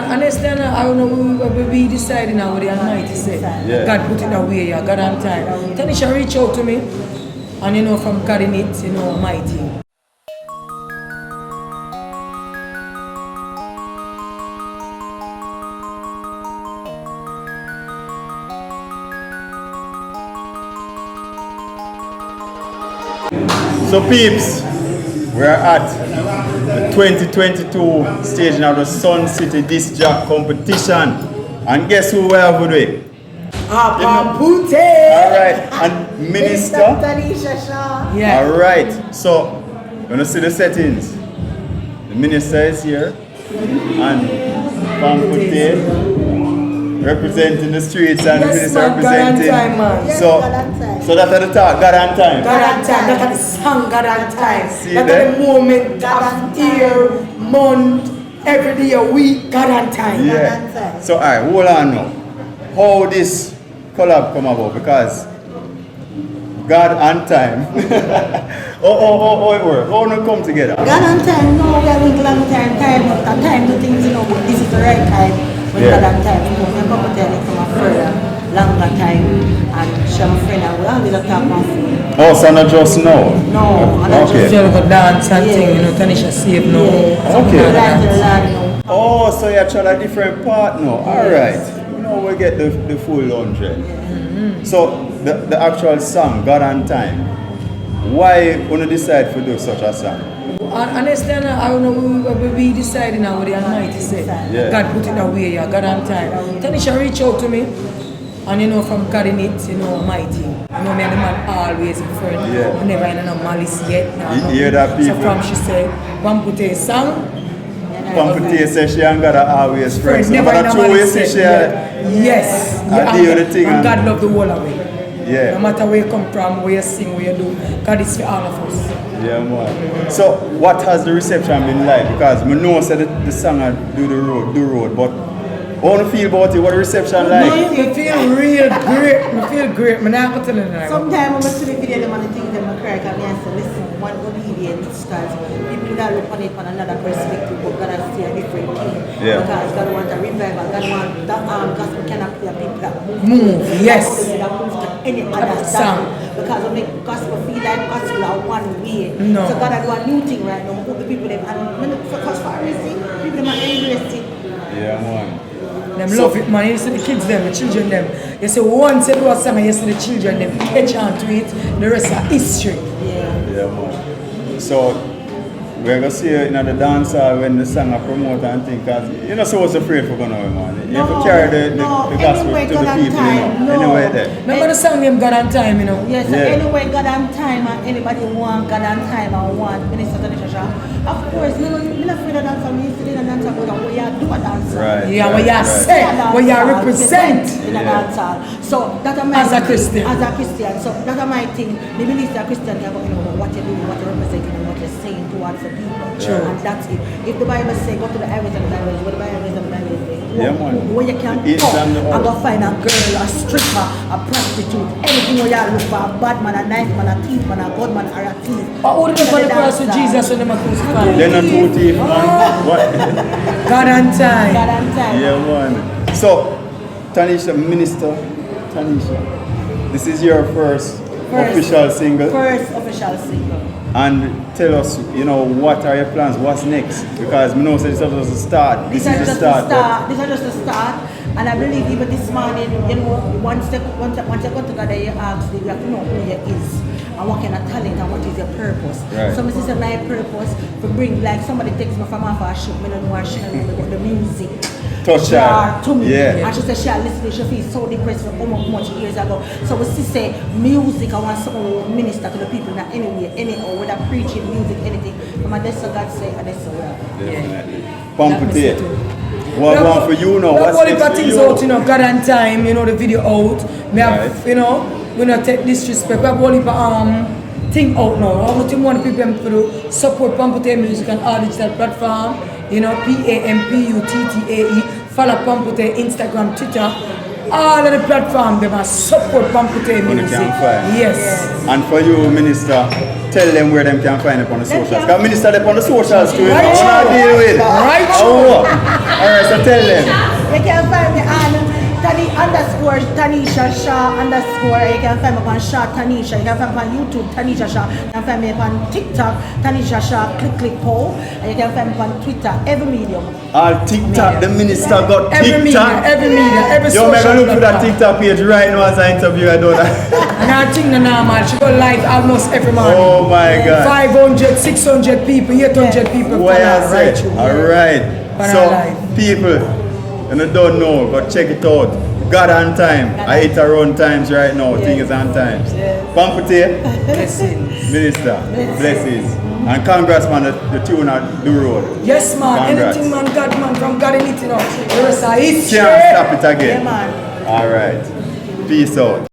Understand, I don't know what we deciding now what the Almighty said. Yeah. God put it away, yeah, God on time. Taneisha reach out to me, and you know, from God in it, you know, Almighty. So peeps, we're at the 2022 stage of the SunCity Disc Jock competition. And guess who we have today? Pamputtae! Alright, and Minister? Taneisha Shaw. Yeah. Alright, so you want to see the settings? The Minister is here and Pamputtae representing the streets and Yes, the Minister man, God on representing. time, man. Yes, So, God on time. so that's the talk, God on time. God on time, that's the song, God on time. See That's that? the moment God on of year, month, every day, a week, God on time. Yeah. So alright, hold on now. How this collab come about? Because God and time. oh, it work. How it come together? God on time, no, we are doing long time, time to things, you know, but this is the right time. When Yeah. God on time, you know, my papa tell me from a further, longer time, and she's my friend, and we always talk on phone. Oh, so not just now? No, and I Okay. If you ever go dance and Yeah. thing, you know, Taneisha save no. Yeah. Okay. We like to learn, you know. Oh, so you try a different part now. Alright. Now we get the full 100. So the actual song, God and Time. Why when you decide to do such a song? Understand, I don't know what we deciding now what the Almighty said. Yeah. God put it away, yeah, God on time. Taneisha reach out to me, and you know, from God in it, you know, Almighty. You know, me and the man always friend. Yeah. Never in no malice yet. No, You hear that, people? So from she say, Pamputtae song. Pamputtae says she ain't got a always friend. So Never no in matter no two malice ways, yet. she Yes. I deal with the thing and and- God love the whole of it. Yeah. No matter where you come from, where you sing, where you do, God is for all of us. Yeah, man. So, what has the reception been like? Because I know that the song do the road, but how do you feel about it? What the reception like? I feel real great. I feel great. I'm not going to tell you that. Sometimes when I see the video, them and the things them I cry, and I say, listen, one obedience, because people that look on it from another perspective, but God has still a different thing. Yeah. Because God wants a revival, God wants that gospel cannot play people that Move, yes. That move to any other Sound. Because we make gospel feel like gospel are one way. No. So God has do a new thing right now, put the people them, and for far as people them are embrace it. Yeah, man. Them love it, man. You see the kids, them, the children, them. You see once you do a song, you see the children, them catch on to it. The rest are history. Yeah. Yeah, man. So, we're going to see you in the dancer when the song are promoted and things. Because you're not so afraid for going on, man. You have to carry the gospel anyway, to the God people, on time. you know. No. Anyway, there. Remember the song name God on time, you know? Yes, so Yeah. anyway, God on time, and anybody want God on time and want Minister Taneisha Shaw. Of course, you're not afraid of dance, I'm used to doing a dance, but what you do a dance. Right. Yeah, what you say, what you represent. In a Yeah. dance hall. So that's my As a thing. Christian. As a Christian. So that's my thing. The minister Christian can go, you know, what you're doing, what you're representing, and what you're saying towards the people. True. And that's it. If the Bible says go to the highways and the byways, what the Bible is and the Bible is. Yeah, man. Where you can It's on the come and go find a girl, a stripper, a prostitute, anything where you look for, a bad man, a nice man, a thief man, a good man, or a thief. But who did for the cross with Jesus when they were crucified? They're not too thief, man. What? God on time. God on time. Yeah, man. So, Taneisha, Minister Taneisha, this is your first official single. First official single. And tell us, you know, what are your plans? What's next? Because we know this is just the start. These are just the start. These are just the start. And I believe even this morning, you know, once you come together, you ask, you have to know who you is and what kind of talent and what is your purpose. Right. So this is my purpose to bring, like somebody takes me from off a shoot, I don't know what she knows about the music. Touch her. To me. Yeah. And she said she had listened, she feels so depressed for how much years ago. So we still say music, I want someone who minister to the people in any way, anyhow, whether preaching, music, anything. From a that's what God say, and that's what Definitely. Pamputtae. What one for you now? What's What's next next for for things you? out, you know, God and time, you know, the video out. We have, Right. you know, we not take disrespect. We have only thing out now. I want to want people to support Pamputtae music on all digital platform. You know, Pamputtae. Follow Pamputtae Instagram, Twitter. all of the platforms, they must support Pamputtae When you music. can find. Yes. And for you, Minister, tell them where them can find it on the socials. Because Minister, they're on the socials too. Right, I want to deal with. Right, Oh, alright, so tell them. You can find me on Taneisha Shaw underscore. You can find me on Shaw Taneisha. You can find me on YouTube Taneisha Shaw. You can find me on TikTok Taneisha Shaw. Click poll. And you can find me on Twitter. Every medium. All TikTok, the Minister got Every media, TikTok. every Yo, man, social look for that platform. TikTok page right now as I interview. I don't know. And I think the normal, she go live almost every morning. Oh my God. 500, 600 people, 800 people. What I follow, say? through. Alright. Follow So, live. people, and I don't know, but check it out. God on time. I hit around times right now. Thing is on times. Pamputtae, Blessings. Minister, blessings. And congrats, man, the tune at the road. Yes, man. Congrats. Anything, man, from God in it, you know. The rest are history. Can't stop it again. Yeah, man. Alright. Peace out.